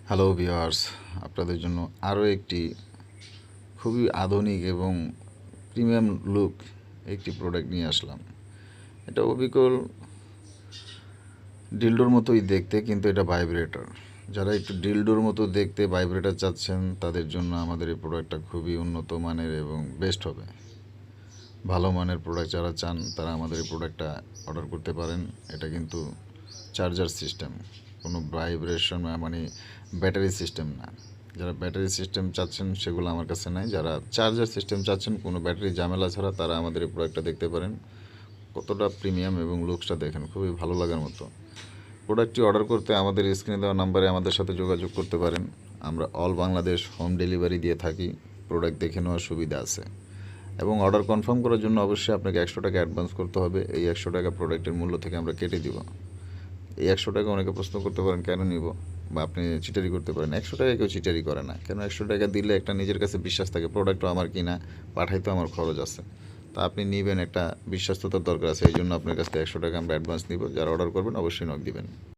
Hello viewers, আপনাদের জন্য আরও একটি খুবই আধুনিক এবং প্রিমিয়াম লুক একটি প্রোডাক্ট নিয়ে আসলাম। এটা অবিকল ডিলডোর মতোই দেখতে, কিন্তু এটা ভাইব্রেটর। যারা একটু ডিলডোর মতো দেখতে ভাইব্রেটর চাচ্ছেন তাদের জন্য আমাদের এই প্রোডাক্টটা খুবই উন্নত মানের এবং বেস্ট হবে। ভালো মানের প্রোডাক্ট যারা চান তারা আমাদের এই প্রোডাক্টটা অর্ডার করতে পারেন। এটা কিন্তু চার্জার সিস্টেম, কোনো ভাইব্রেশন মানে ব্যাটারি সিস্টেম না। যারা ব্যাটারি সিস্টেম চাচ্ছেন সেগুলো আমার কাছে নাই। যারা চার্জার সিস্টেম চাচ্ছেন কোনো ব্যাটারি ঝামেলা ছাড়া, তারা আমাদের এই প্রোডাক্টটা দেখতে পারেন। কতটা প্রিমিয়াম এবং লুকসটা দেখেন, খুবই ভালো লাগার মতো। প্রোডাক্টটি অর্ডার করতে আমাদের স্ক্রিনে দেওয়া নাম্বারে আমাদের সাথে যোগাযোগ করতে পারেন। আমরা অল বাংলাদেশ হোম ডেলিভারি দিয়ে থাকি। প্রোডাক্ট দেখে নেওয়ার সুবিধা আছে এবং অর্ডার কনফার্ম করার জন্য অবশ্যই আপনাকে 100 টাকা অ্যাডভান্স করতে হবে। এই 100 টাকা প্রোডাক্টের মূল্য থেকে আমরা কেটে দিব। এই 100 টাকা অনেকে প্রশ্ন করতে পারেন কেন নিব, বা আপনি চিটারি করতে পারেন। 100 টাকা কেউ চিটারি করে না। কেন 100 টাকা দিলে একটা নিজের কাছে বিশ্বাস থাকে, প্রোডাক্টও আমার কিনা, পাঠাইতেও আমার খরচ আছে। তা আপনি নেবেন, একটা বিশ্বস্ততার দরকার আছে। এই জন্য আপনার কাছ থেকে 100 টাকা আমরা অ্যাডভান্স নিব। যারা অর্ডার করবেন অবশ্যই নক দিবেন।